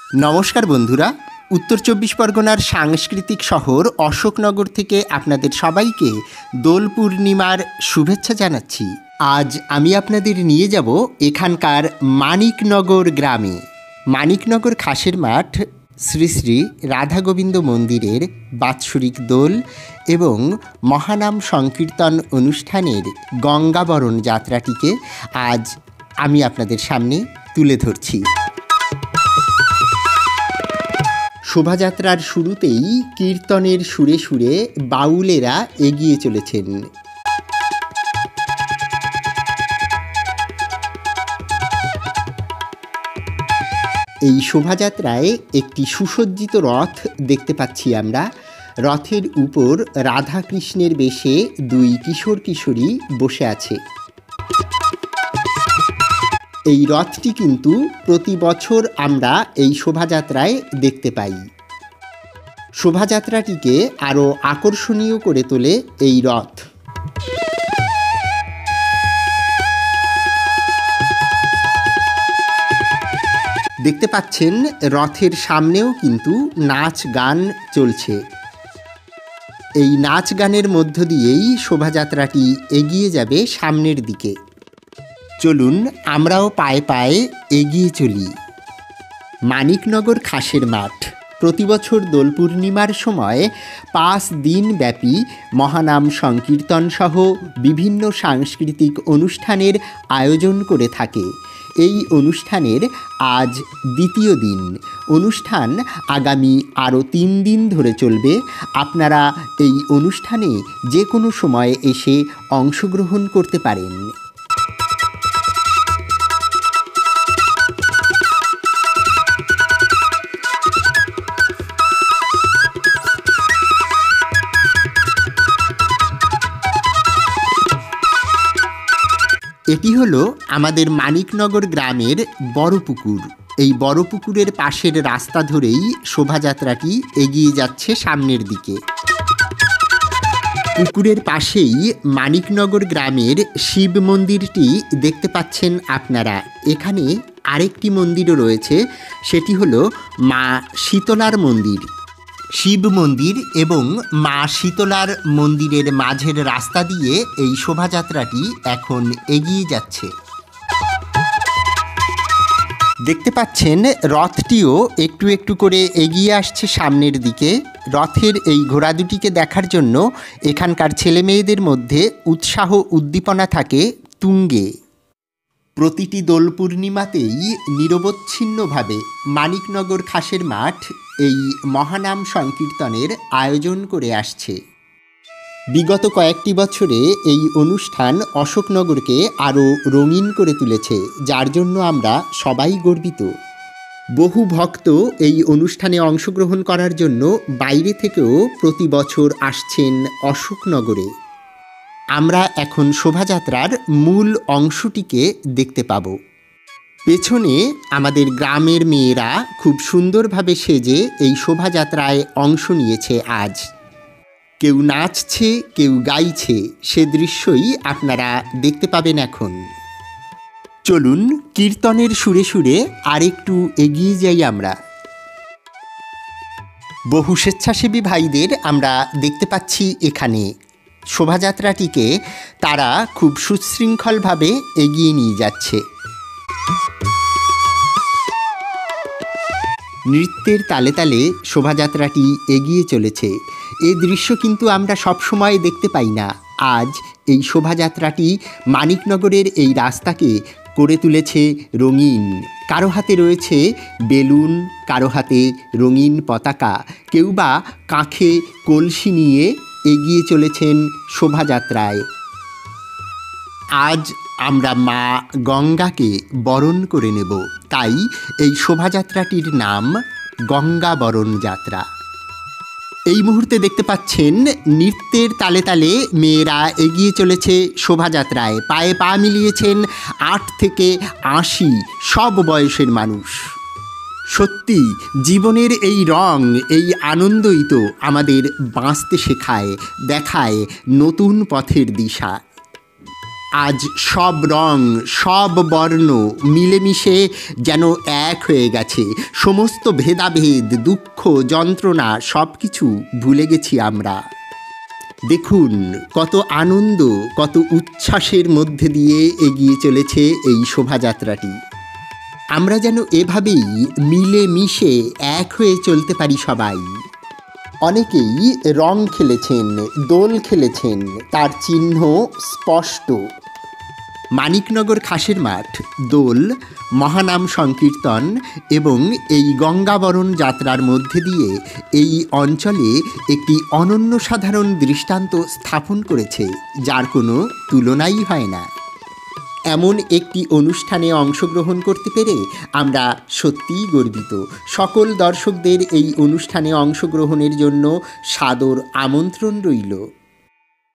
নমস্কার বন্ধুরা, উত্তর চব্বিশ পরগনার সাংস্কৃতিক শহর অশোকনগর থেকে আপনাদের সবাইকে দোল পূর্ণিমার শুভেচ্ছা জানাচ্ছি। আজ আমি আপনাদের নিয়ে যাব এখানকার মানিকনগর গ্রামে। মানিকনগর খাসের মাঠ শ্রী শ্রী রাধা গোবিন্দ মন্দিরের বাৎসরিক দোল এবং মহানাম সংকীর্তন অনুষ্ঠানের গঙ্গাবরণ যাত্রাটিকে আজ আমি আপনাদের সামনে তুলে ধরছি। শোভাযাত্রার শুরুতেই কীর্তনের সুরে সুরে বাউলেরা এগিয়ে চলেছেন। এই শোভাযাত্রায় একটি সুসজ্জিত রথ দেখতে পাচ্ছি আমরা। রথের উপর রাধা কৃষ্ণের বেশে দুই কিশোর কিশোরী বসে আছে। এই রথটি কিন্তু প্রতি বছর আমরা এই শোভাযাত্রায় দেখতে পাই। শোভাযাত্রাটিকে আরও আকর্ষণীয় করে তোলে এই রথ। দেখতে পাচ্ছেন রথের সামনেও কিন্তু নাচ গান চলছে। এই নাচ গানের মধ্য দিয়েই শোভাযাত্রাটি এগিয়ে যাবে সামনের দিকে। চলুন আমরাও পায়ে পায়ে এগিয়ে চলি। মানিকনগর খাসের মাঠ প্রতি বছর দোল পূর্ণিমার সময় 5 দিন ব্যাপী মহানাম সংকীর্তন সহ বিভিন্ন সাংস্কৃতিক অনুষ্ঠানের আয়োজন করে থাকে। এই অনুষ্ঠানের আজ দ্বিতীয় দিন। অনুষ্ঠান আগামী আরও 3 দিন ধরে চলবে। আপনারা এই অনুষ্ঠানে যে কোনো সময় এসে অংশগ্রহণ করতে পারেন। এটি হলো আমাদের মানিকনগর গ্রামের বড় পুকুর। এই বড় পুকুরের পাশের রাস্তা ধরেই শোভাযাত্রাটি এগিয়ে যাচ্ছে সামনের দিকে। পুকুরের পাশেই মানিকনগর গ্রামের শিব মন্দিরটি দেখতে পাচ্ছেন আপনারা। এখানে আরেকটি মন্দিরও রয়েছে, সেটি হলো মা শীতলার মন্দির। শিব মন্দির এবং মা শীতলার মন্দিরের মাঝের রাস্তা দিয়ে এই শোভাযাত্রাটি এখন এগিয়ে যাচ্ছে। দেখতে পাচ্ছেন রথটিও একটু একটু করে এগিয়ে আসছে সামনের দিকে। রথের এই ঘোড়া দুটিকে দেখার জন্য এখানকার ছেলে মেয়েদের মধ্যে উৎসাহ উদ্দীপনা থাকে তুঙ্গে। প্রতিটি দোল পূর্ণিমাতেই নিরবচ্ছিন্নভাবে মানিকনগর খাসের মাঠ এই মহানাম সংকীর্তনের আয়োজন করে আসছে। বিগত কয়েকটি বছরে এই অনুষ্ঠান অশোকনগরকে আরও রঙিন করে তুলেছে, যার জন্য আমরা সবাই গর্বিত। বহু ভক্ত এই অনুষ্ঠানে অংশগ্রহণ করার জন্য বাইরে থেকেও প্রতি বছর আসছেন অশোকনগরে। আমরা এখন শোভাযাত্রার মূল অংশটিকে দেখতে পাব। পেছনে আমাদের গ্রামের মেয়েরা খুব সুন্দরভাবে সেজে এই শোভাযাত্রায় অংশ নিয়েছে আজ। কেউ নাচছে, কেউ গাইছে, সে দৃশ্যই আপনারা দেখতে পাবেন এখন। চলুন কীর্তনের সুরে সুরে আরেকটু এগিয়ে যাই আমরা। বহু স্বেচ্ছাসেবী ভাইদের আমরা দেখতে পাচ্ছি এখানে। শোভাযাত্রাটিকে তারা খুব সুশৃঙ্খলভাবে এগিয়ে নিয়ে যাচ্ছে। নৃত্যের তালে তালে শোভাযাত্রাটি এগিয়ে চলেছে। এই দৃশ্য কিন্তু আমরা সবসময় দেখতে পাই না। আজ এই শোভাযাত্রাটি মানিকনগরের এই রাস্তাকে করে তুলেছে রঙিন। কারো হাতে রয়েছে বেলুন, কারো হাতে রঙিন পতাকা, কেউ বা কাঁখে কলসি নিয়ে এগিয়ে চলেছেন শোভাযাত্রায়। আজ আমরা মা গঙ্গাকে বরণ করে নেব, তাই এই শোভাযাত্রাটির নাম গঙ্গাবরণ যাত্রা। এই মুহূর্তে দেখতে পাচ্ছেন নৃত্যের তালে তালে মেয়েরা এগিয়ে চলেছে শোভাযাত্রায়। পায়ে পা মিলিয়েছেন 8 থেকে 80 সব বয়সের মানুষ। সত্যি জীবনের এই রং, এই আনন্দই তো আমাদের বাঁচতে শেখায়, দেখায় নতুন পথের দিশা। আজ সব রং, সব বর্ণ মিলেমিশে যেন এক হয়ে গেছে। সমস্ত ভেদাভেদ, দুঃখ, যন্ত্রণা সব কিছু ভুলে গেছি আমরা। দেখুন কত আনন্দ, কত উচ্ছ্বাসের মধ্যে দিয়ে এগিয়ে চলেছে এই শোভাযাত্রাটি। আমরা যেন এভাবেই মিলেমিশে এক হয়ে চলতে পারি সবাই। অনেকেই রং খেলেছেন, দোল খেলেছেন, তার চিহ্ন স্পষ্ট। মানিকনগর খাসের মাঠ, দোল, মহানাম সংকীর্তন এবং এই গঙ্গাবরণ যাত্রার মধ্যে দিয়ে এই অঞ্চলে একটি অনন্য সাধারণ দৃষ্টান্ত স্থাপন করেছে, যার কোনো তুলনাই হয় না। এমন একটি অনুষ্ঠানে অংশগ্রহণ করতে পেরে আমরা সত্যিই গর্বিত। সকল দর্শকদের এই অনুষ্ঠানে অংশগ্রহণের জন্য সাদর আমন্ত্রণ রইল।